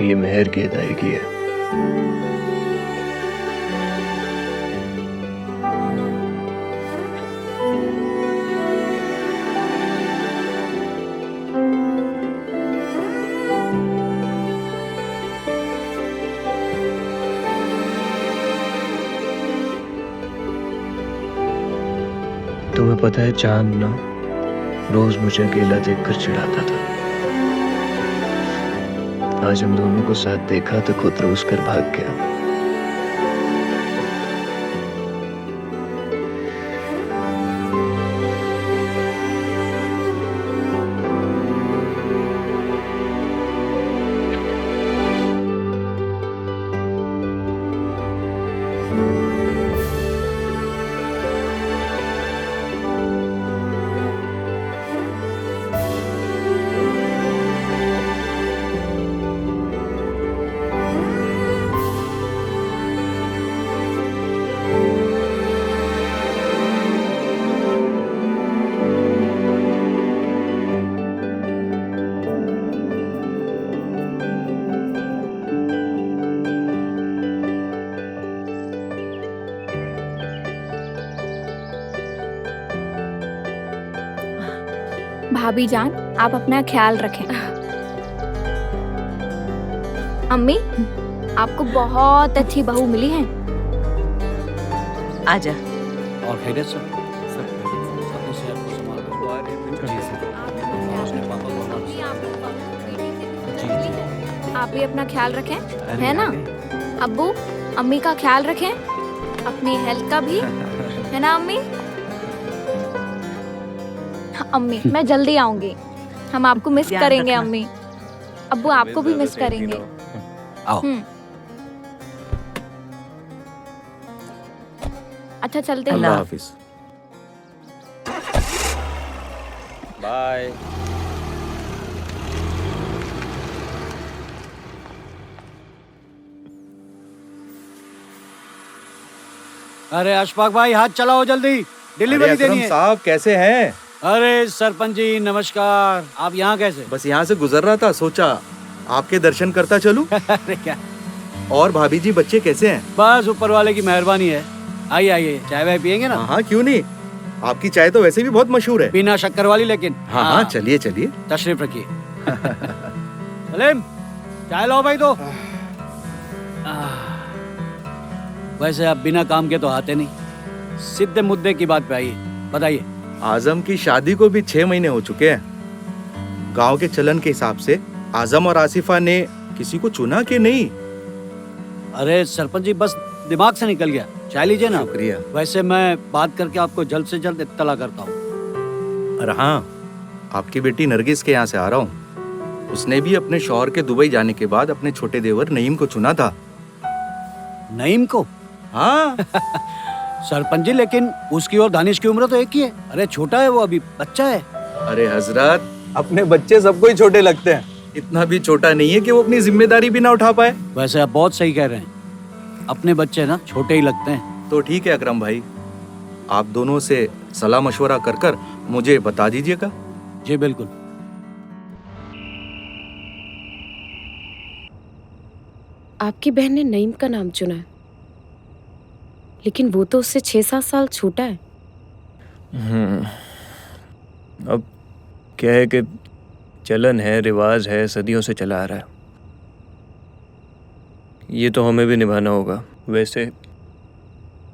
ये मेहर की अदायगी है। तुम्हें पता है चांद ना रोज मुझे अकेला देखकर चिढ़ाता था। आज हम दोनों को साथ देखा तो खुद रोज कर भाग गया। भाभी जान, आप अपना ख्याल रखें। अम्मी, आपको बहुत अच्छी बहू मिली है। आजा। और खैरियत से आप भी अपना ख्याल रखें, है ना? अब्बू, अम्मी का ख्याल रखें, अपनी हेल्थ का भी, है ना अम्मी? अम्मी, मैं जल्दी आऊंगी। हम आपको मिस ध्यान करेंगे रखना। अम्मी। अब्बू आपको भी मिस करेंगे। आओ। अच्छा चलते हैं। अल्लाह हाफिज। बाय। अरे अशफाक भाई, हाथ चलाओ जल्दी, डिलीवरी देनी है। साहब कैसे हैं? अरे सरपंच जी नमस्कार। आप यहाँ कैसे? बस यहाँ से गुजर रहा था, सोचा आपके दर्शन करता चलूं। अरे क्या, और भाभी जी बच्चे कैसे हैं? बस ऊपर वाले की मेहरबानी है। आइए आइए, चाय वाय पियेंगे ना? हाँ क्यों नहीं, आपकी चाय तो वैसे भी बहुत मशहूर है। बिना शक्कर वाली लेकिन। हाँ हाँ चलिए चलिए। तशरीफ रखिए। सलीम, चाय लाओ भाई। तो वैसे आप बिना काम के तो आते नहीं, सीधे मुद्दे की बात पे आइए, बताइए। आजम की शादी को भी 6 महीने हो चुके हैं। गांव के चलन के हिसाब से आजम और आसिफा ने किसी को चुना कि नहीं? अरे सरपंच जी, बस दिमाग से निकल गया। चाय लीजिए ना। शुक्रिया। वैसे मैं बात करके आपको जल्द से जल्द इत्तला करता हूँ। और हाँ, आपकी बेटी नरगिस के यहाँ से आ रहा हूँ। उसने भी अपने शौहर के दुबई जाने के बाद अपने छोटे देवर नईम को चुना था। नईम को? हाँ। सरपंच जी, लेकिन उसकी और दानिश की उम्र तो एक ही है। अरे छोटा है वो, अभी बच्चा है। अरे हजरत, अपने बच्चे सबको ही छोटे लगते हैं। इतना भी छोटा नहीं है कि वो अपनी जिम्मेदारी भी ना उठा पाए। वैसे आप बहुत सही कह रहे हैं, अपने बच्चे ना छोटे ही लगते हैं। तो ठीक है अकरम भाई, आप दोनों से सलाह मशवरा कर कर मुझे बता दीजिएगा। जी बिल्कुल। आपकी बहन ने नईम का नाम चुना है, लेकिन वो तो उससे 6-7 साल छोटा है। अब क्या है कि चलन है, रिवाज है, सदियों से चला आ रहा है। ये तो हमें भी निभाना होगा। वैसे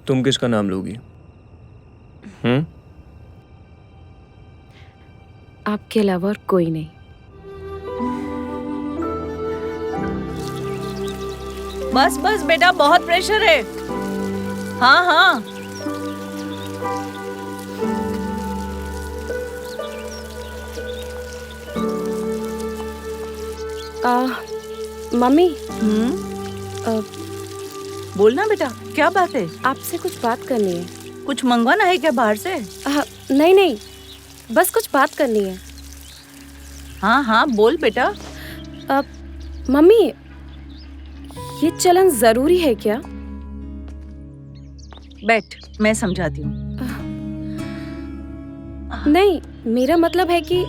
तुम किसका नाम लोगी? आपके अलावा और कोई नहीं। बस बस बेटा, बहुत प्रेशर है। हाँ हाँ। मम्मी, बोलना बेटा, क्या बात है? आपसे कुछ बात करनी है। कुछ मंगवाना है क्या बाहर से? नहीं नहीं, बस कुछ बात करनी है। हाँ हाँ बोल बेटा। मम्मी, ये चलन जरूरी है क्या? बैठ, मैं समझाती हूँ। नहीं, मेरा मतलब है कि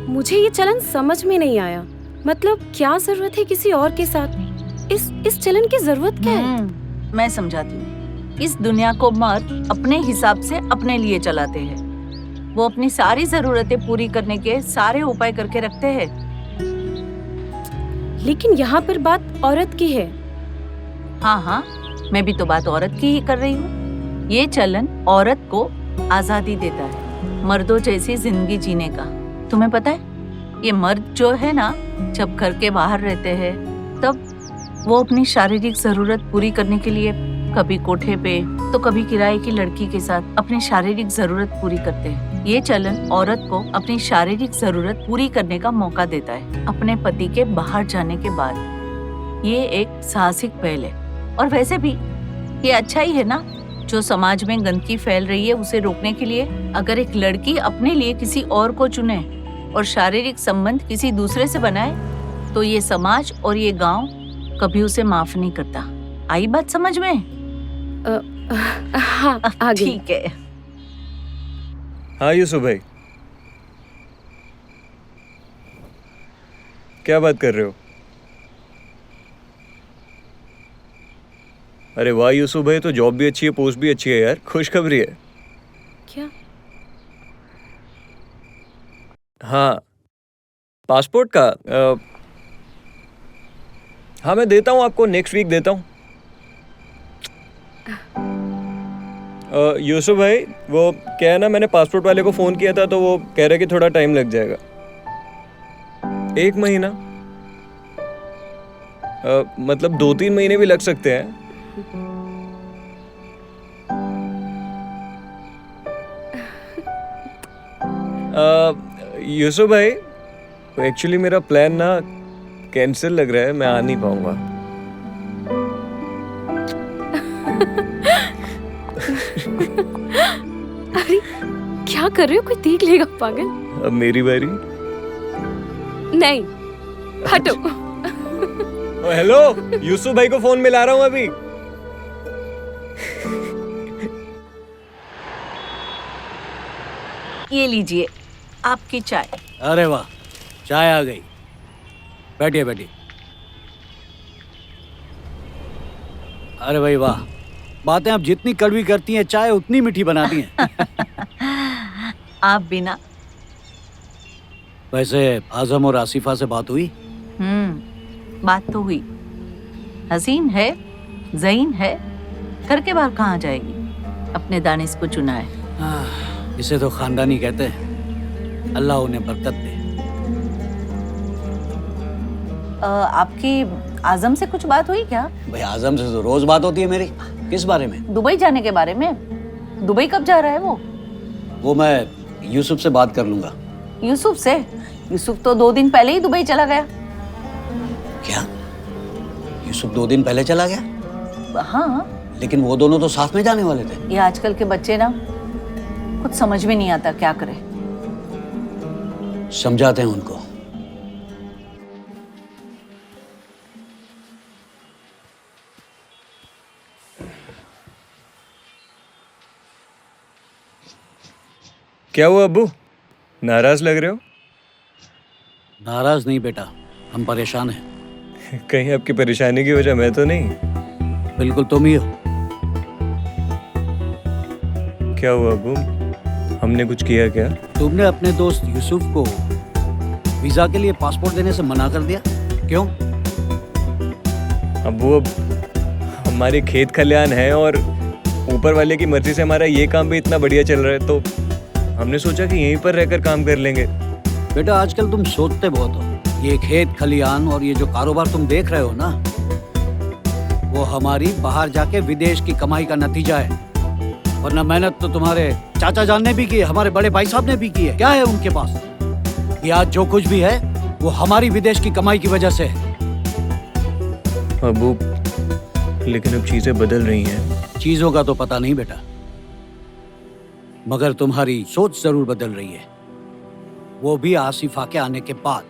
मुझे ये चलन समझ में नहीं आया। मतलब क्या जरूरत है किसी और के साथ? इस चलन की जरूरत क्या है? मैं समझाती हूँ। इस दुनिया को मर्द अपने हिसाब से अपने लिए चलाते हैं। वो अपनी सारी जरूरतें पूरी करने के सारे उपाय करके रखते हैं। लेकिन यहाँ पर बात औरत की है। हाँ हाँ, मैं भी तो बात औरत की ही कर रही हूँ। ये चलन औरत को आजादी देता है मर्दों जैसी जिंदगी जीने का। तुम्हें पता है, ये मर्द जो है ना, जब घर के बाहर रहते हैं तब वो अपनी शारीरिक जरूरत पूरी करने के लिए कभी कोठे पे तो कभी किराए की लड़की के साथ अपनी शारीरिक जरूरत पूरी करते हैं। ये चलन औरत को अपनी शारीरिक जरूरत पूरी करने का मौका देता है अपने पति के बाहर जाने के बाद। ये एक साहसिक पहल है और वैसे भी ये अच्छा ही है ना। जो समाज में गंदगी फैल रही है उसे रोकने के लिए अगर एक लड़की अपने लिए किसी और को चुने और शारीरिक संबंध किसी दूसरे से बनाए तो ये समाज और ये गांव कभी उसे माफ नहीं करता। आई बात समझ में? हाँ, आगे। ठीक है। हाँ यूसुफ भाई, क्या बात कर रहे हो? अरे वाह यूसुफ भाई, तो जॉब भी अच्छी है, पोस्ट भी अच्छी है यार, खुशखबरी है। क्या? हाँ, पासपोर्ट का हाँ मैं देता हूँ आपको, नेक्स्ट वीक देता हूँ। यूसुफ भाई, वो क्या है ना, मैंने पासपोर्ट वाले को फ़ोन किया था तो वो कह रहे कि थोड़ा टाइम लग जाएगा, 1 महीना। मतलब 2-3 महीने भी लग सकते हैं। यूसुफ भाई, एक्चुअली मेरा प्लान ना कैंसिल लग रहा है, मैं आ नहीं पाऊंगा। अरे क्या कर रहे हो? कोई देख लेगा पागल। अब मेरी बारी। नहीं, हटो। हेलो, यूसुफ भाई को फोन मिला रहा हूँ अभी। ये लीजिए आपकी चाय। अरे वाह, चाय आ गई। बैठिए बैठिए। अरे भाई वाह, बातें आप जितनी कड़वी करती हैं चाय उतनी मीठी बनाती हैं। आप बिना। वैसे आजम और आसिफा से बात हुई? बात तो हुई। हसीन है, ज़हीन है, घर के बाहर कहाँ जाएगी? अपने दानिश को चुना है। इसे तो खानदानी कहते हैं। अल्लाह उन्हें बरकत दे। आपकी आजम से कुछ बात हुई क्या? भाई आजम से तो रोज बात होती है मेरी। किस बारे में? दुबई जाने के बारे में। दुबई कब जा रहा है वो? वो मैं यूसुफ से बात कर लूंगा। यूसुफ से? यूसुफ तो 2 दिन पहले ही दुबई चला गया। क्या? यूसुफ 2 दिन पहले चला गया? हाँ। लेकिन वो दोनों तो साथ में जाने वाले थे। ये आजकल के बच्चे ना, कुछ समझ में नहीं आता क्या करे। समझाते हैं उनको। क्या हुआ अब्बू, नाराज लग रहे हो? नाराज नहीं बेटा, हम परेशान हैं। कहीं आपकी परेशानी की वजह मैं तो नहीं? बिल्कुल तुम ही हो। क्या हुआ अब्बू, हमने कुछ किया क्या? तुमने अपने दोस्त यूसुफ को वीजा के लिए पासपोर्ट देने से मना कर दिया, क्यों? अब्बू, अब हमारे खेत खलियान है और ऊपर वाले की मर्जी से हमारा ये काम भी इतना बढ़िया चल रहा है, तो हमने सोचा कि यहीं पर रहकर काम कर लेंगे। बेटा आजकल तुम सोचते बहुत हो। ये खेत खलियान और ये जो कारोबार तुम देख रहे हो ना, वो हमारी बाहर जाके विदेश की कमाई का नतीजा है। वरना मेहनत तो तुम्हारे चाचा जान ने भी की है, हमारे बड़े भाई साहब ने भी की है। क्या है उनके पास? ये आज जो कुछ भी है वो हमारी विदेश की कमाई की वजह से है। अब्बू, लेकिन अब चीजें बदल रही हैं। चीजों का तो पता नहीं बेटा, मगर तुम्हारी सोच जरूर बदल रही है, वो भी आसिफा के आने के बाद।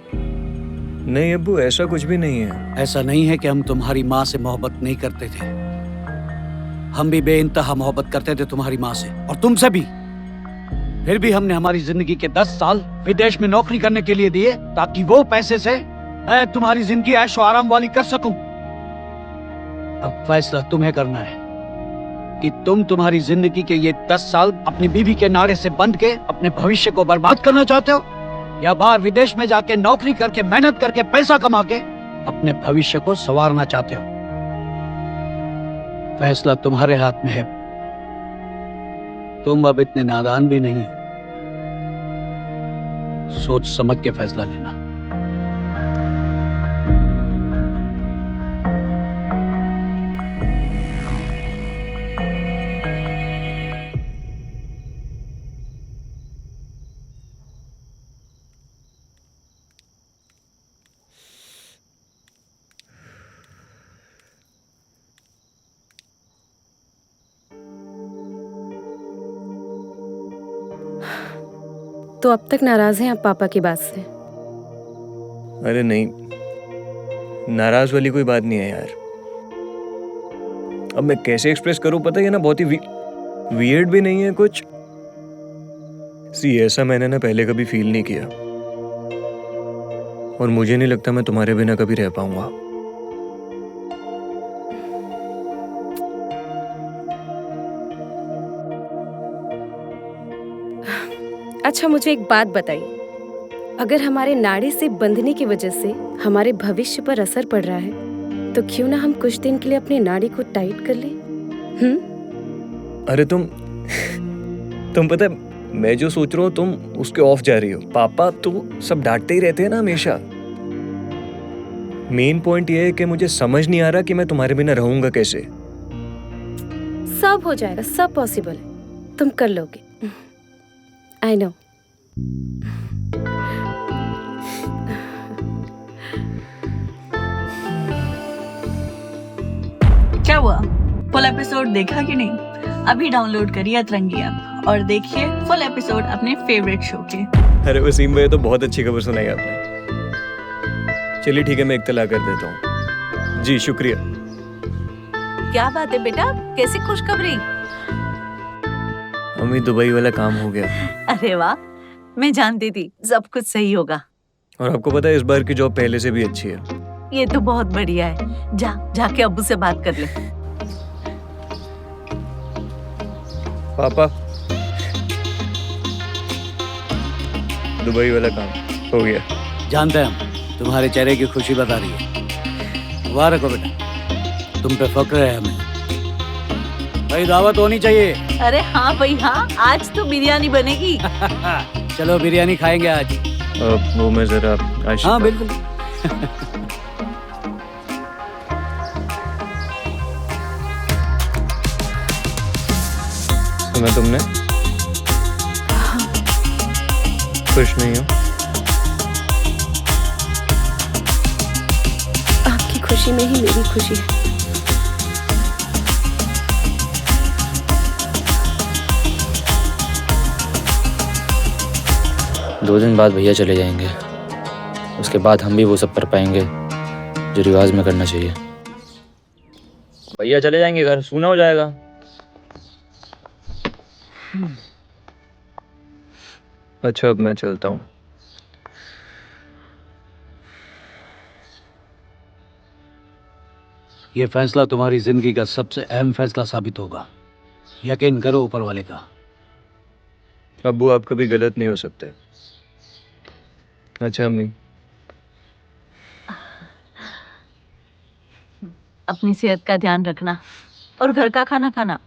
नहीं अब्बू, ऐसा कुछ भी नहीं है। ऐसा नहीं है कि हम तुम्हारी माँ से मोहब्बत नहीं करते थे। हम भी बेइंतहा मोहब्बत करते थे तुम्हारी माँ से, और तुमसे भी। फिर भी हमने हमारी जिंदगी के 10 साल विदेश में नौकरी करने के लिए दिए ताकि वो पैसे से मैं तुम्हारी जिंदगी ऐशो आराम वाली कर सकूं। अब फैसला तुम्हें करना है कि तुम तुम्हारी जिंदगी के ये 10 साल अपनी बीवी के नारे से बंध के अपने भविष्य को बर्बाद करना चाहते हो, या बाहर विदेश में जाके नौकरी करके मेहनत करके पैसा कमा के अपने भविष्य को संवारना चाहते हो। फैसला तुम्हारे हाथ में है। तुम अब इतने नादान भी नहीं हो। सोच समझ के फैसला लेना। तो अब तक नाराज हैं आप पापा की बात से? अरे नहीं, नाराज वाली कोई बात नहीं है यार। अब मैं कैसे एक्सप्रेस करूं, पता है ना, बहुत ही वियर्ड भी नहीं है कुछ। ऐसा मैंने ना पहले कभी फील नहीं किया, और मुझे नहीं लगता मैं तुम्हारे बिना कभी रह पाऊंगा। अच्छा मुझे एक बात बताइए, अगर हमारे नाड़ी से बंधने की वजह से हमारे भविष्य पर असर पड़ रहा है, तो क्यों ना हम कुछ दिन के लिए अपनी नाड़ी को टाइट कर लें? अरे तुम पता है मैं जो सोच रहा हूँ तुम उसके ऑफ जा रही हो। पापा तो सब डांटते ही रहते हैं ना हमेशा। मेन पॉइंट ये है कि मुझे समझ नहीं आ रहा कि मैं तुम्हारे बिना रहूंगा कैसे। सब हो जाएगा, सब पॉसिबल है, तुम कर लोगे। I know. क्या हुआ, फुल एपिसोड देखा कि नहीं? अभी डाउनलोड करिए अतरंगी ऐप और देखिए फुल एपिसोड अपने फेवरेट शो के। अरे वसीम भाई, तो बहुत अच्छी खबर सुनाई आपने। चलिए ठीक है, मैं इत्तला कर देता हूँ। जी शुक्रिया। क्या बात है बेटा, कैसी खुशखबरी? अम्मी, दुबई वाला काम हो गया। अरे वाह, मैं जानती थी सब कुछ सही होगा। और आपको पता है इस बार की जॉब पहले से भी अच्छी है। ये तो बहुत बढ़िया है। जाके अब्बू से बात कर ले। पापा, दुबई वाला काम हो गया। जानते हैं हम, तुम्हारे चेहरे की खुशी बता रही है। मुबारक हो बेटा, तुम पे फक्र है हमें। भाई दावत होनी चाहिए। अरे हाँ भाई हाँ, आज तो बिरयानी बनेगी। चलो बिरयानी खाएंगे आज। वो मैं जरा हाँ बिल्कुल। सुना तुमने? खुश नहीं हो? आपकी खुशी में ही मेरी खुशी है। दो दिन बाद भैया चले जाएंगे, उसके बाद हम भी वो सब कर पाएंगे जो रिवाज में करना चाहिए। भैया चले जाएंगे, घर सूना हो जाएगा। अच्छा अब मैं चलता हूँ। ये फैसला तुम्हारी जिंदगी का सबसे अहम फैसला साबित होगा। यकीन करो ऊपर वाले का। अब्बू, आप कभी गलत नहीं हो सकते। अच्छा अम्मी। अपनी सेहत का ध्यान रखना और घर का खाना खाना।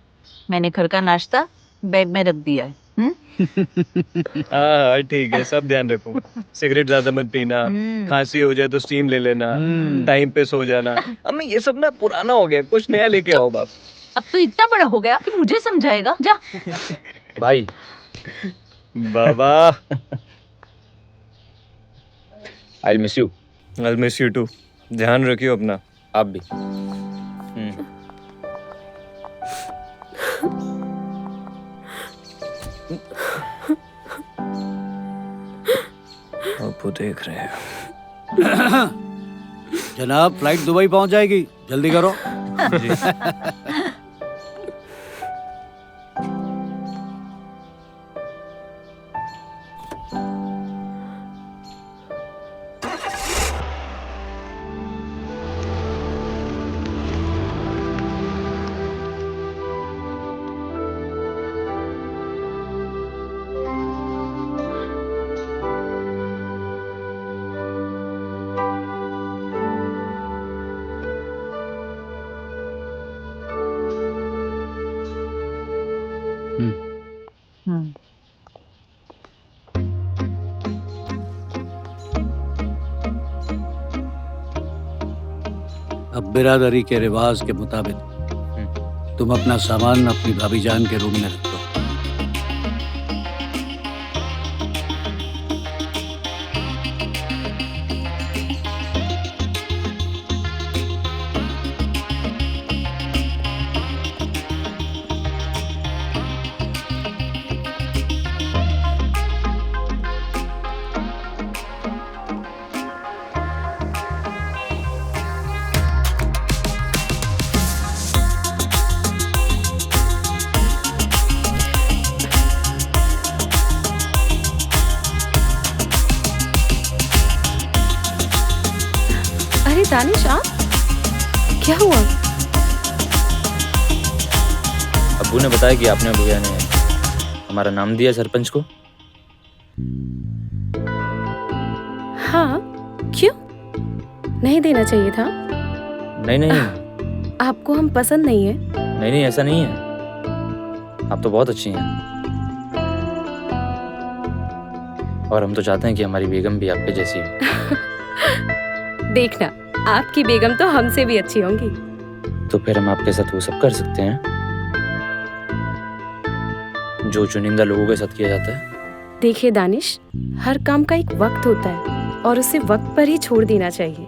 मैंने घर का नाश्ता बैग में रख दिया है। हाँ ठीक है, सब ध्यान रखो। सिगरेट ज्यादा मत पीना, खांसी हो जाए तो स्टीम ले लेना, टाइम पे सो जाना। अम्मी ये सब ना पुराना हो गया, कुछ नया लेके आओ बाप। अब तो इतना बड़ा हो गया कि मुझे समझाएगा। जा भाई बाबा। I miss you. I miss you too. ध्यान रखियो अपना। आप भी। अब्बू देख रहे हैं। जनाब फ्लाइट दुबई पहुंच जाएगी, जल्दी करो। अब बिरादरी के रिवाज के मुताबिक तुम अपना सामान अपनी भाभी जान के रूम में रख दो। अरे दानिश, आप क्या हुआ? अब्बू ने बताया कि आपने भैया ने हमारा नाम दिया सरपंच को। हाँ, क्यों? नहीं देना चाहिए था? नहीं नहीं आपको हम पसंद नहीं है? नहीं नहीं, ऐसा नहीं है। आप तो बहुत अच्छी हैं और हम तो चाहते हैं कि हमारी बेगम भी आपके जैसी हो। देखना, आपकी बेगम तो हमसे भी अच्छी होंगी। तो फिर हम आपके साथ वो सब कर सकते हैं जो चुनिंदा लोगों के साथ किया जाता है। देखिए दानिश, हर काम का एक वक्त होता है और उसे वक्त पर ही छोड़ देना चाहिए।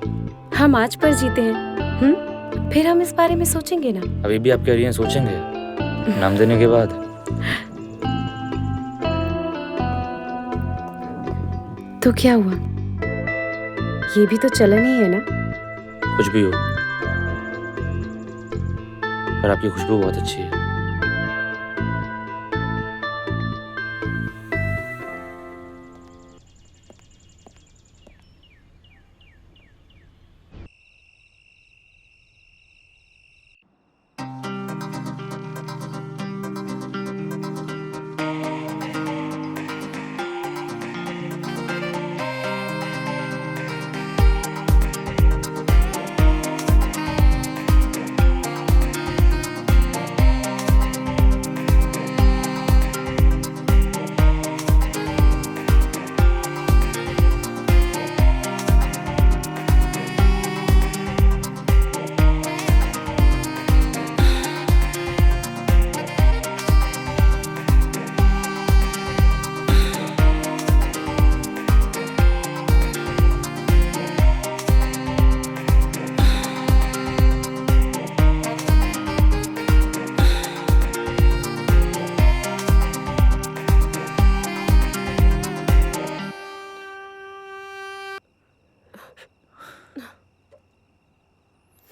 हम आज पर जीते हैं, फिर हम इस बारे में सोचेंगे ना। अभी भी आप कह रही हैं सोचेंगे नाम देने के बाद? तो क्या हुआ? ये भी तो चलन ही है ना। कुछ भी हो, पर आपकी खुशबू बहुत अच्छी है।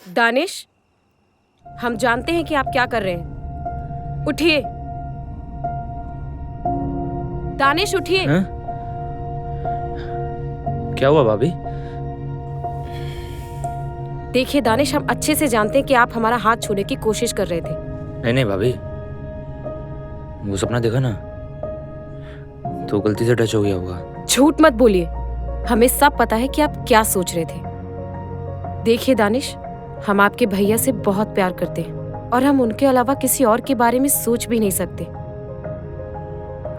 दानिश, हम जानते हैं कि आप क्या कर रहे हैं। उठिए दानिश, उठिए। हैं? क्या हुआ भाभी? देखिए दानिश, हम अच्छे से जानते हैं कि आप हमारा हाथ छूने की कोशिश कर रहे थे। नहीं नहीं भाभी, वो सपना देखा ना, तो गलती से टच हो गया होगा। झूठ मत बोलिए, हमें सब पता है कि आप क्या सोच रहे थे। देखिए दानिश, हम आपके भैया से बहुत प्यार करते हैं और हम उनके अलावा किसी और के बारे में सोच भी नहीं सकते।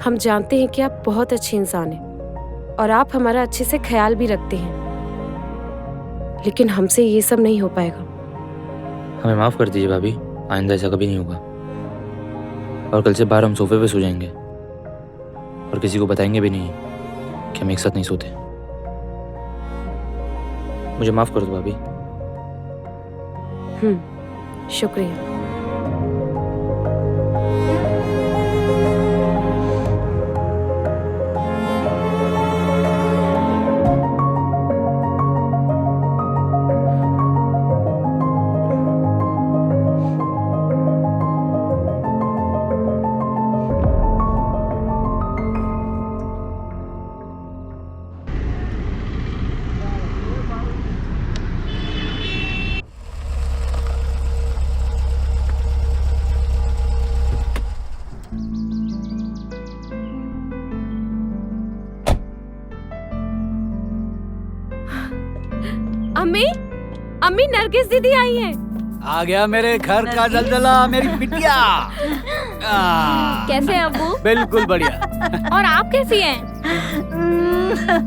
हम जानते हैं कि आप बहुत अच्छे इंसान हैं और आप हमारा अच्छे से ख्याल भी रखते हैं, लेकिन हमसे ये सब नहीं हो पाएगा। हमें माफ कर दीजिए भाभी, आइंदा ऐसा कभी नहीं होगा। और कल से बाहर हम सोफे पे सो जाएंगे और किसी को बताएंगे भी नहीं कि हम एक साथ नहीं सोते। मुझे माफ कर दो भाभी। शुक्रिया। अम्मी, अम्मी, नरगिस दीदी आई हैं। आ गया मेरे घर का दलदला, मेरी बिटिया। कैसे हैं अब्बू? बिल्कुल बढ़िया। और आप कैसी हैं?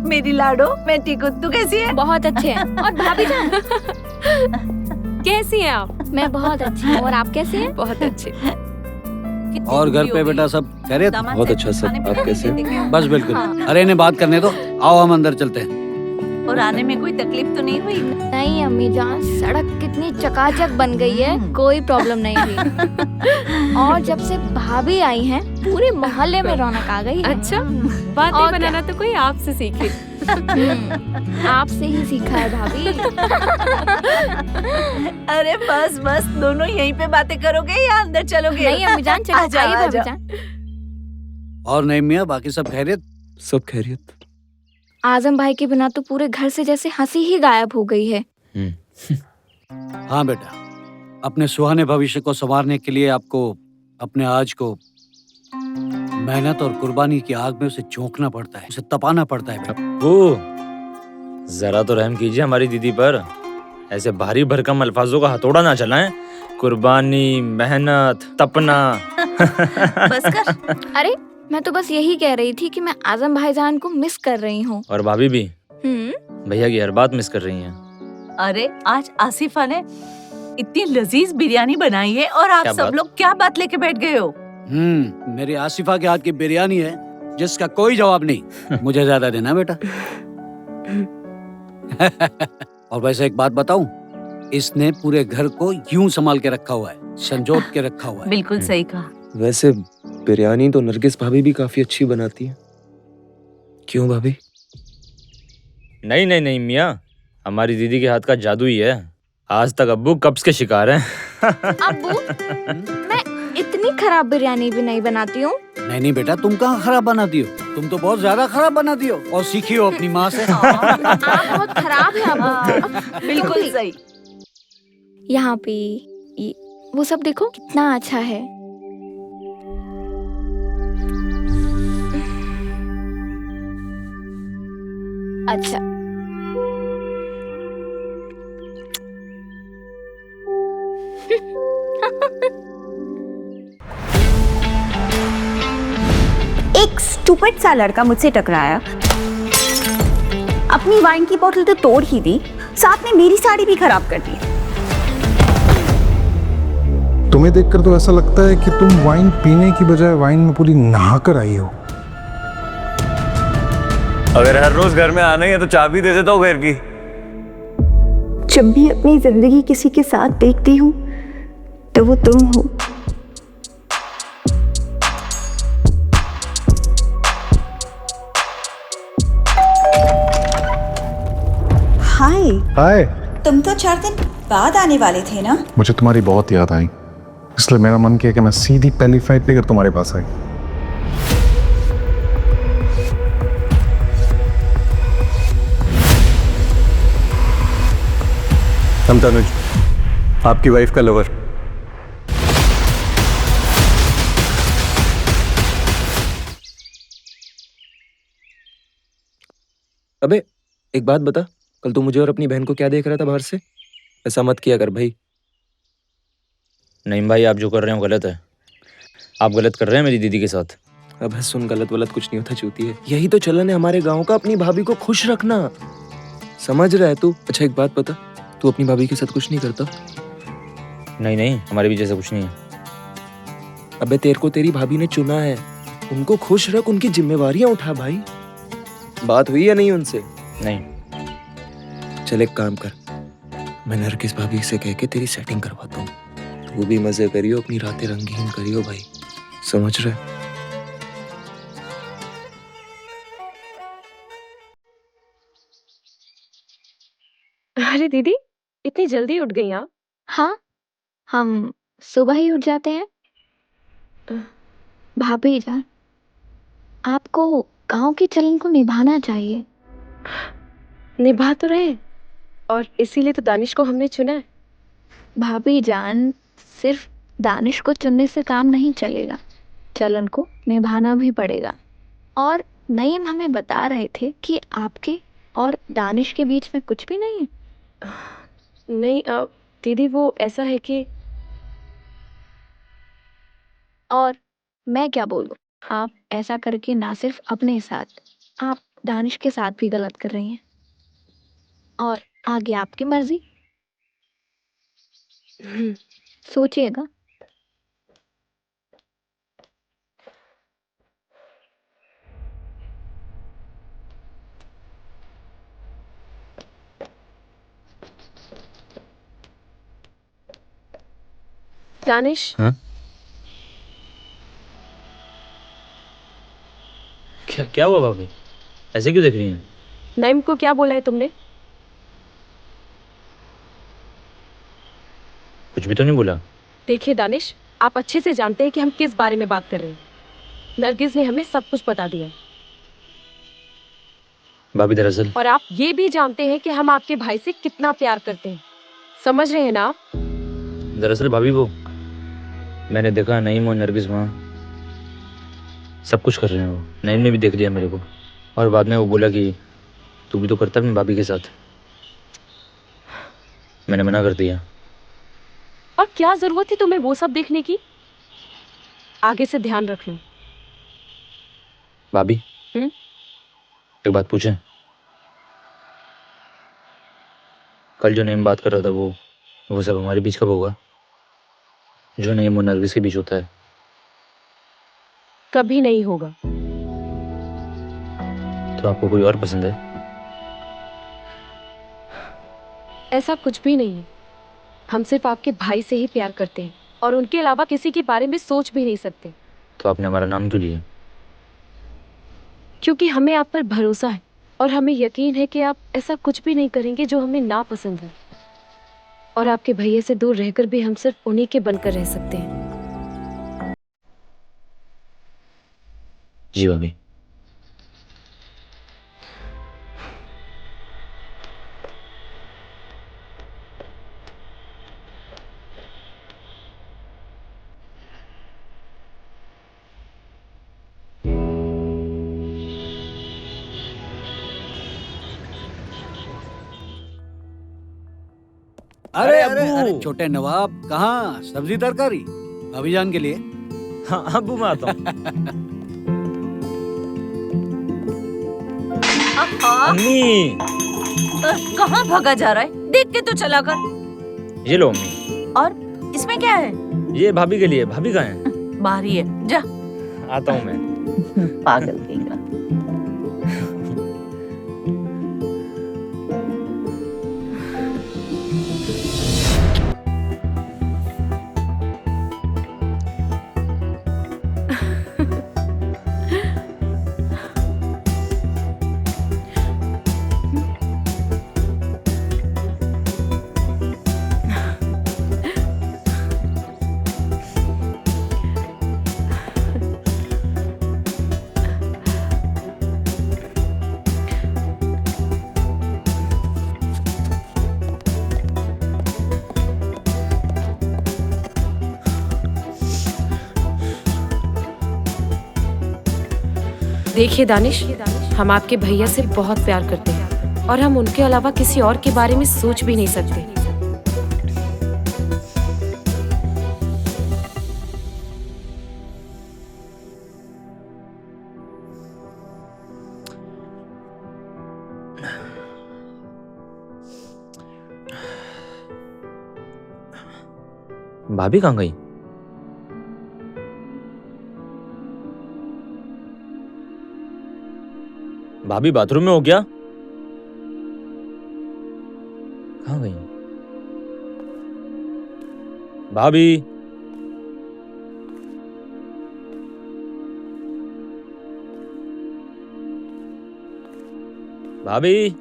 मेरी लाडो, मैं ठीक हूँ, तू कैसी है? बहुत अच्छे हैं। और भाभी जान? कैसी हैं आप? मैं बहुत अच्छी हूँ और आप कैसे हैं? बहुत अच्छे। और घर पे बेटा सब खैरियत? बहुत अच्छा सब। आप कैसे? बस बिल्कुल। हाँ। अरे इन्हें बात करने दो, आओ हम अंदर चलते हैं। और आने में कोई तकलीफ तो नहीं हुई? नहीं अम्मी जान, सड़क कितनी चकाचक बन गई है, कोई प्रॉब्लम नहीं हुई। और जब से भाभी आई हैं, पूरे मोहल्ले में रौनक आ गई है। अच्छा, बातें और बनाना तो कोई आपसे सीखे। आपसे ही सीखा है भाभी। अरे बस बस, दोनों यहीं पे बातें करोगे या अंदर चलोगे? नहीं अम्मी जान, चलो आजा, आइए भाभी आजा। जान। और नहीं मियाँ, बाकी सब खैरियत? सब खैरियत। आजम भाई के बिना तो पूरे घर से जैसे हंसी ही गायब हो गई है। हाँ बेटा, अपने सुहाने भविष्य को संवारने के लिए आपको अपने आज को मेहनत और कुर्बानी की आग में उसे झोंकना पड़ता है, उसे तपाना पड़ता है बेटा। वो जरा तो रहम कीजिए हमारी दीदी पर। ऐसे भारी भरकम अल्फाजों का हथौड़ा ना चलाएं। कुर्बानी, मेहनत, तपना। बस कर। अरे मैं तो बस यही कह रही थी कि मैं आजम भाईजान को मिस कर रही हूँ। और भाभी भी हम्म। भैया की हर बात मिस कर रही हैं। अरे आज आसिफा ने इतनी लजीज बिरयानी बनाई है और आप क्या सब बात? लोग क्या बात लेके बैठ गए हो? मेरी आसिफा के हाथ की बिरयानी है जिसका कोई जवाब नहीं। मुझे ज्यादा देना बेटा। और वैसे एक बात बताऊं, इसने पूरे घर को यूं संभाल के रखा हुआ है, संजोत के रखा हुआ है। बिल्कुल सही कहा। वैसे बिरयानी तो नरगिस भाभी भी काफी अच्छी बनाती है। क्यों भाभी? नहीं नहीं नहीं मियाँ, हमारी दीदी के हाथ का जादू ही है। आज तक अब्बू कब्ज के शिकार हैं। अब्बू, मैं इतनी खराब बिरयानी भी नहीं बनाती हूँ। नहीं नहीं बेटा, तुम कहाँ खराब बनाती हो? तुम तो बहुत ज्यादा खराब बनाती हो और सीखी हो अपनी माँ से। आप बहुत खराब है अब्बू। बिल्कुल सही। यहाँ पे वो सब देखो कितना अच्छा है। अच्छा एक स्टूपिड सा लड़का मुझसे टकराया, अपनी वाइन की बोतल तो तोड़ ही दी, साथ में मेरी साड़ी भी खराब कर दी। तुम्हें देखकर तो ऐसा लगता है कि तुम वाइन पीने की बजाय वाइन में पूरी नहा कर आई हो। अगर हर रोज घर में आना ही है तो चाबी दे देता हूँ घर की। जब भी अपनी जिंदगी किसी के साथ देखती हूँ तो वो तुम हो। हाय। हाय। तुम तो 4 दिन बाद आने वाले थे ना? मुझे तुम्हारी बहुत याद आई, इसलिए मेरा मन किया कि मैं सीधी पहली फ्लाइट लेकर तुम्हारे पास आई। हम तनुज, आपकी वाइफ का लवर। अबे एक बात बता, कल तू मुझे और अपनी बहन को क्या देख रहा था बाहर से? ऐसा मत किया कर भाई। नहीं भाई, आप जो कर रहे हो गलत है। आप गलत कर रहे हैं मेरी दीदी के साथ। अब सुन, गलत वलत कुछ नहीं होता, चूती है। यही तो चलन है हमारे गांव का, अपनी भाभी को खुश रखना। समझ रहा है तू? अच्छा एक बात बता, तू अपनी भाभी के साथ कुछ नहीं करता? नहीं नहीं, हमारे बीच ऐसा कुछ नहीं है। अबे तेरे को तेरी भाभी ने चुना है, उनको खुश रख, उनकी जिम्मेवारियां उठा भाई। बात हुई या नहीं उनसे? नहीं। चल एक काम कर, मैं नरगिस भाभी से कह के तेरी सेटिंग करवाता हूँ। तू भी मजे करियो, अपनी रातें रंगीन करियो भाई। समझ रहे? अरे दीदी, इतनी जल्दी उठ गई आप? हाँ, हम सुबह ही उठ जाते हैं। भाभी जान, आपको गांव के चलन को निभाना चाहिए। निभा तो रहे, और इसीलिए तो दानिश को हमने चुना है। भाभी जान, सिर्फ दानिश को चुनने से काम नहीं चलेगा, चलन को निभाना भी पड़ेगा। और नईम हमें बता रहे थे कि आपके और दानिश के बीच में कुछ भी नहीं है। नहीं दीदी, वो ऐसा है कि और मैं क्या बोलूं, आप ऐसा करके ना सिर्फ अपने साथ, आप दानिश के साथ भी गलत कर रही हैं। और आगे आपकी मर्जी। सोचिएगा। दानिश, हाँ? क्या हुआ भाभी? ऐसे क्यों देख रही हैं? नईम को क्या बोला है तुमने? कुछ भी तो नहीं बोला। देखिए दानिश, आप अच्छे से जानते हैं कि हम किस बारे में बात कर रहे हैं। नरगिस ने हमें सब कुछ बता दिया भाभी दरअसल और आप ये भी जानते हैं कि हम आपके भाई से कितना प्यार करते हैं। समझ रहे हैं ना आप? दरअसल भाभी वो मैंने देखा नईम और नरगिस वहाँ सब कुछ कर रहे हैं। वो नईम ने भी देख लिया मेरे को और बाद में वो बोला कि तू भी तो करता है अपनी भाभी के साथ। मैंने मना कर दिया। और क्या जरूरत थी तुम्हें वो सब देखने की? आगे से ध्यान रख लो। भाभी एक बात पूछें? कल जो नईम बात कर रहा था वो सब हमारे बीच कब होगा? जो नईम और नरगिस के बीच होता है। कभी नहीं होगा। तो आपको कोई और पसंद है? ऐसा कुछ भी नहीं है। हम सिर्फ आपके भाई से ही प्यार करते हैं और उनके अलावा किसी के बारे में सोच भी नहीं सकते। तो आपने हमारा नाम क्यों लिया? क्योंकि हमें आप पर भरोसा है और हमें यकीन है कि आप ऐसा कुछ भी नहीं करेंगे जो हमें ना पसंद है। और आपके भैया से दूर रहकर भी हम सिर्फ उन्हीं के बनकर रह सकते हैं। जी भाभी। अरे अरे अरे छोटे नवाब, कहाँ सब्जी तरकारी? भाभी जान के लिए। हाँ अबू मैं आता हूँ। अम्मी कहाँ भागा जा रहा है? देख के तो चला कर। ये लो अम्मी। और इसमें क्या है? ये भाभी के लिए। भाभी कहाँ है? बाहर ही है, जा। आता हूँ मैं। पागल कहेगा। देखिए दानिश, हम आपके भैया से बहुत प्यार करते हैं और हम उनके अलावा किसी और के बारे में सोच भी नहीं सकते। भाभी कहाँ गई? भाभी बाथरूम में हो क्या? कहाँ गई भाभी? भाभी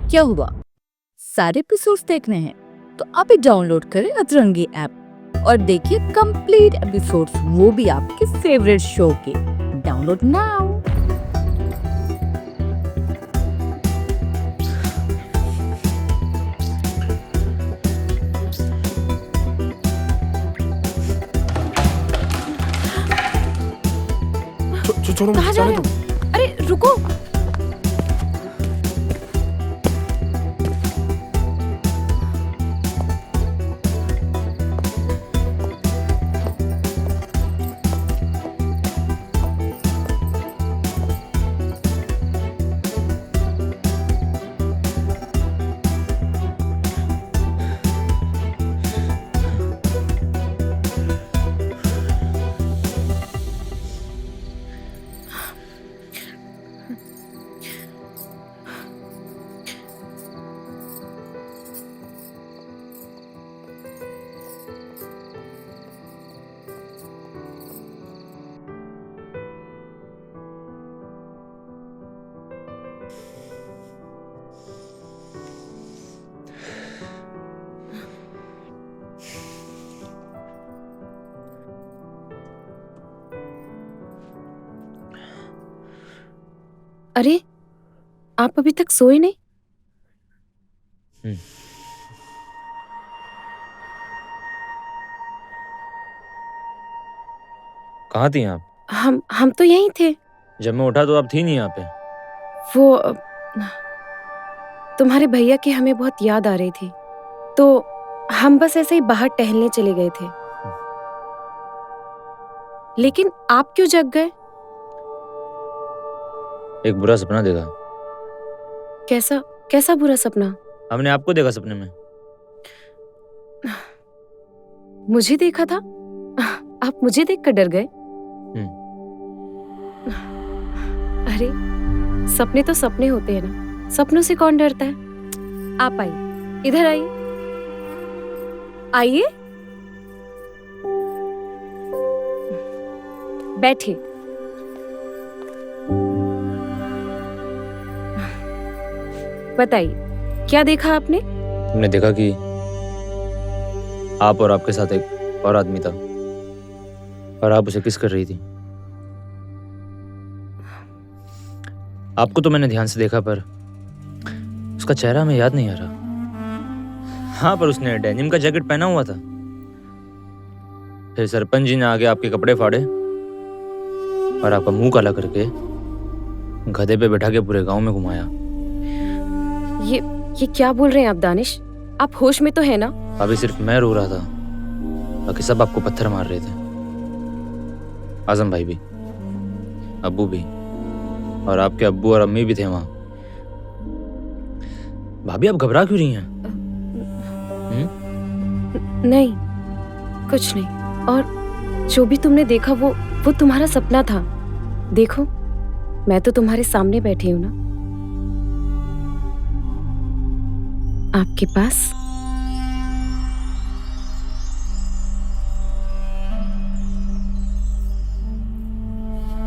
क्या हुआ? सारे एपिसोड्स देखने हैं? तो अभी डाउनलोड करें अतरंगी ऐप और देखिए कंप्लीट एपिसोड्स, वो भी आपके फेवरेट शो के। Download now. छोड़ो, कहाँ जा रहे हो? अरे रुको। अरे आप अभी तक सोए नहीं? कहाँ थी आप? हम तो यहीं थे। जब मैं उठा तो आप थी नहीं यहाँ पे। वो तुम्हारे भैया की हमें बहुत याद आ रही थी, तो हम बस ऐसे ही बाहर टहलने चले गए थे। लेकिन आप क्यों जग गए? एक बुरा सपना देखा। कैसा बुरा सपना? हमने आपको देखा सपने में। मुझे देखा था? आप मुझे देखकर डर गए? अरे सपने तो सपने होते हैं ना, सपनों से कौन डरता है? आप आइए, इधर आइए। आइए, बैठिए। बताइए, क्या देखा आपने? हमने देखा कि आप और आपके साथ एक और आदमी था और आप उसे किस कर रही थी। आपको तो मैंने ध्यान से देखा, पर उसका चेहरा हमें याद नहीं आ रहा। हाँ, पर उसने डेनिम का जैकेट पहना हुआ था। फिर सरपंच जी ने आके आपके कपड़े फाड़े और आपका मुंह काला करके गधे पे बैठा के पूरे गांव में घुमाया। ये क्या बोल रहे हैं आप दानिश? आप होश में तो है ना? अभी सिर्फ मैं रो रहा था, बाकी सब आपको पत्थर मार रहे थे। आजम भाई भी, अब्बू भी, और आपके अब्बू और अम्मी भी थे वहां। भाभी, आप घबरा क्यों रही हैं? नहीं, कुछ नहीं। और जो भी तुमने देखा वो तुम्हारा सपना था। देखो, मैं तो तुम्हारे सामने बैठी हूं ना, आपके पास।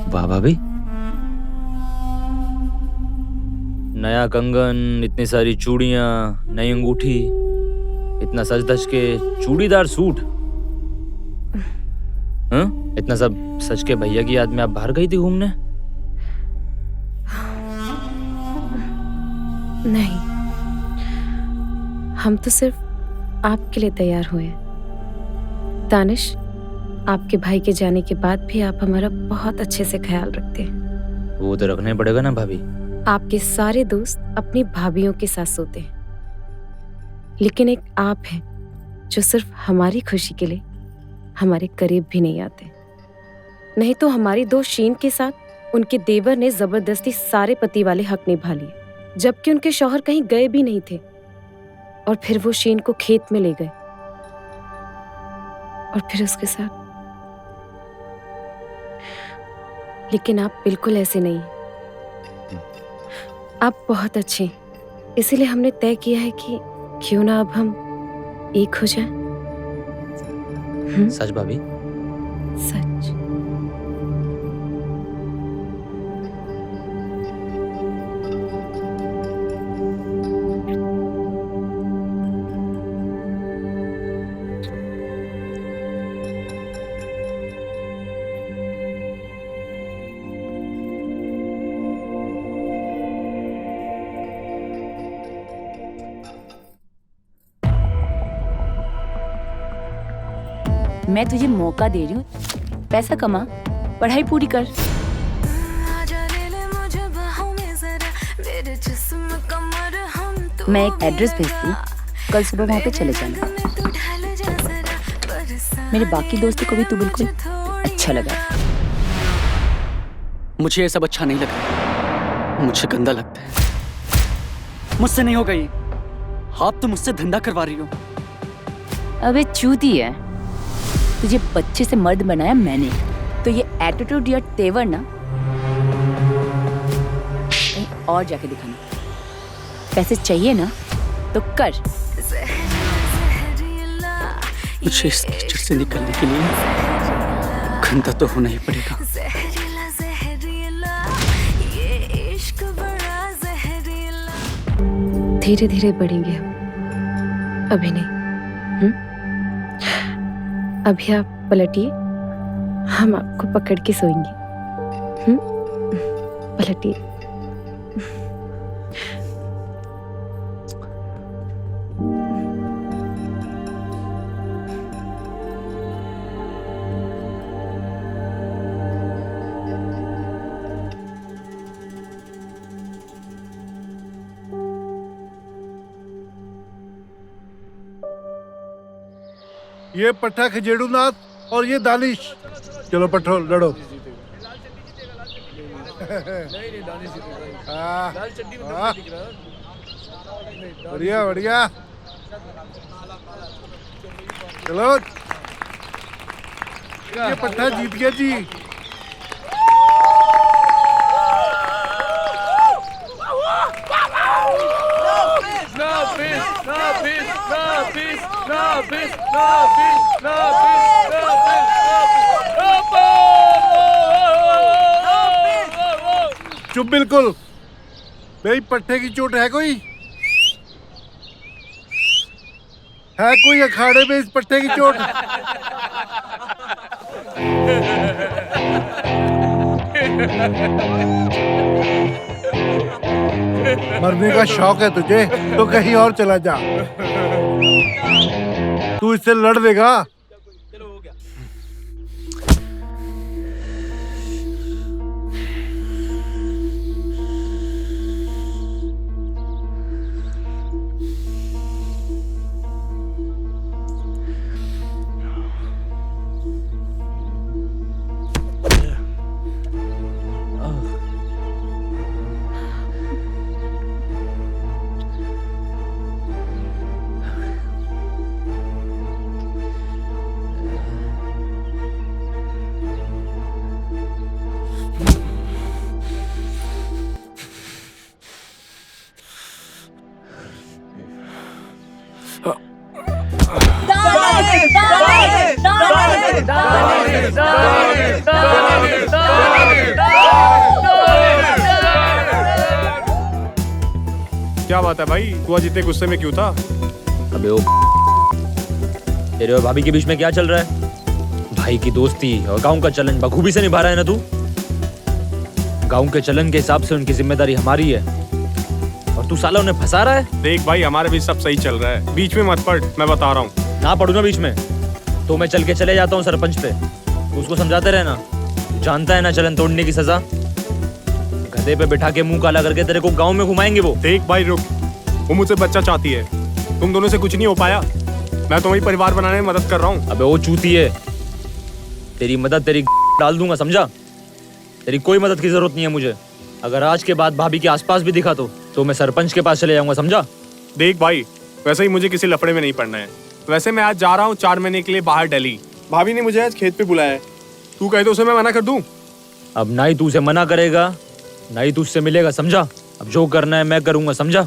वाह भाभी, नया कंगन, इतनी सारी चूड़ियां, नई अंगूठी, इतना सज धज के चूड़ीदार सूट। इतना सब सच के भैया की याद में आप बाहर गई थी घूमने? नहीं, हम तो सिर्फ आपके लिए तैयार हुए। दानिश, आपके भाई के जाने के बाद भी आप हमारा बहुत अच्छे से ख्याल रखते हैं। वो तो रखना ही पड़ेगा ना भाभी। आपके सारे दोस्त अपनी भाभीयों के साथ सोते हैं, लेकिन एक आप हैं जो सिर्फ हमारी खुशी के लिए हमारे करीब भी नहीं आते। नहीं तो हमारी दोस्त शीन के साथ उनके देवर ने जबरदस्ती सारे पति वाले हक निभा लिए, जबकि उनके शौहर कहीं गए भी नहीं थे। और फिर वो शीन को खेत में ले गए और फिर उसके साथ। लेकिन आप बिल्कुल ऐसे नहीं, आप बहुत अच्छे हैं। इसीलिए हमने तय किया है कि क्यों ना अब हम एक हो जाएं। सच भाभी? सच। मैं तुझे मौका दे रही हूँ, पैसा कमा, पढ़ाई पूरी कर। मैं एक एड्रेस भेजती हूँ, कल सुबह वहाँ पे चले जाना। मेरे बाकी दोस्तों को भी तू बिल्कुल अच्छा लगा। मुझे ये सब अच्छा नहीं लगा, मुझे गंदा लगता है। मुझसे नहीं होगा ये। आप तो मुझसे धंधा करवा रही हो। अबे चूती है, तुझे बच्चे से मर्द बनाया मैंने, तो ये एटीट्यूड या तेवर ना कहीं और जाके दिखाना। पैसे चाहिए ना तो कर। मुझे इस कीचड़ से निकलने के लिए गंदा तो होना ही पड़ेगा। धीरे धीरे बढ़ेंगे हम, अभी नहीं। अभी आप पलटिए, हम आपको पकड़ के सोएंगे। पलटिए। ये पट्टा खजेड़ूनाथ और ये दानिश। चलो पट्टो लड़ो। बढ़िया बढ़िया, चलो। ये पट्टा जीत गया जी। चुप बिल्कुल। भाई पट्टे की चोट है कोई? है कोई अखाड़े में इस पट्टे की चोट? मरने का शौक है तुझे तो कहीं और चला जा। तू इससे लड़ देगा? क्या बात है भाई, तू आज इतने गुस्से में क्यों था? अबे ओ तेरे और भाभी के बीच में क्या चल रहा है? भाई की दोस्ती और गांव का चलन बखूबी से निभा रहा है ना तू? गांव के चलन के हिसाब से उनकी जिम्मेदारी हमारी है और तू साला उन्हें फंसा रहा है। देख भाई, हमारे बीच सब सही चल रहा है, बीच में मत पड़, मैं बता रहा हूँ। ना पढ़ू ना बीच में तो मैं चल के चले जाता हूँ सरपंच पे, उसको समझाते रहना। जानता है ना चलन तोड़ने की सजा। गधे पे बिठा के मुंह काला करके तेरे को गांव में घुमाएंगे वो। देख भाई रुक, वो मुझसे बच्चा चाहती है, तुम दोनों से कुछ नहीं हो पाया। मैं तुम्हारी परिवार बनाने में मदद कर रहा हूँ। अबे वो चूती है, तेरी मदद तेरी डाल दूंगा, समझा? तेरी कोई मदद की जरूरत नहीं है मुझे। अगर आज के बाद भाभी के आसपास भी दिखा तो मैं सरपंच के पास चले जाऊंगा, समझा? देख भाई, वैसे ही मुझे किसी लफड़े में नहीं पड़ना है। वैसे मैं आज जा रहा हूँ 4 महीने के लिए बाहर दिल्ली। भाभी ने मुझे आज खेत पे बुलाया है, तू कहे तो उसे मैं मना कर दूं? अब ना ही तू उसे मना करेगा ना ही तू उससे मिलेगा, समझा? अब जो करना है मैं करूंगा, समझा?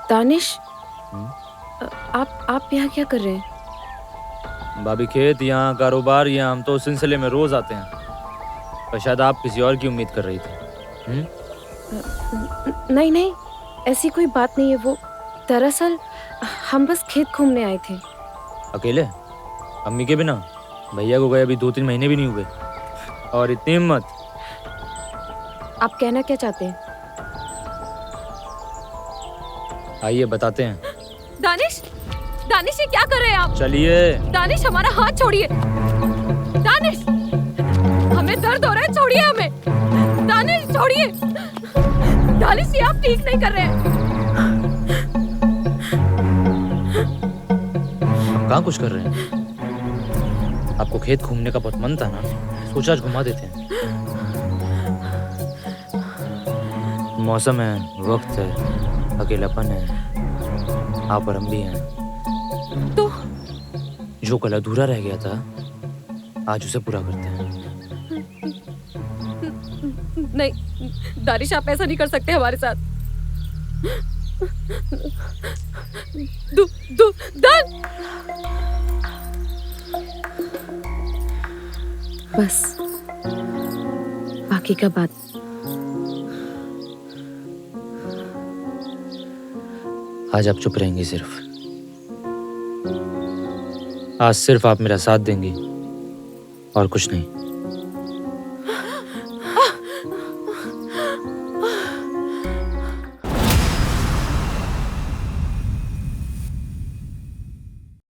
दानिश, आप यहाँ क्या कर रहे हैं? भाभी खेत यहाँ कारोबार यहाँ हम तो उस सिलसिले में रोज आते हैं, पर शायद आप किसी और की उम्मीद कर रही थी। नहीं नहीं, ऐसी कोई बात नहीं है। वो दरअसल हम बस खेत घूमने आए थे। अकेले? अम्मी के बिना? भैया को गए अभी 2-3 महीने भी नहीं हुए और इतनी हिम्मत। आप कहना क्या चाहते हैं? आइए बताते हैं। दानिश, दानिश ये क्या कर रहे हैं आप? चलिए। दानिश हमारा हाथ छोड़िए। दानिश, हमें दर्द हो रहा है, छोड़िए हमें। दानिश छोड़िए। दानिश ये आप ठीक नहीं कर रहे हैं। हम कहाँ कुछ कर रहे हैं? आपको खेत घूमने का बहुत मन था ना, सोचा आज घुमा देते हैं। मौसम है, वक्त है, अकेलापन है, आप और हम भी हैं। तो जो कल अधूरा रह गया था, आज उसे पूरा करते हैं। नहीं दानिश, आप ऐसा नहीं कर सकते हमारे साथ। बस बाकी का बात। आज आप चुप रहेंगी सिर्फ। आज सिर्फ आप मेरा साथ देंगी और कुछ नहीं।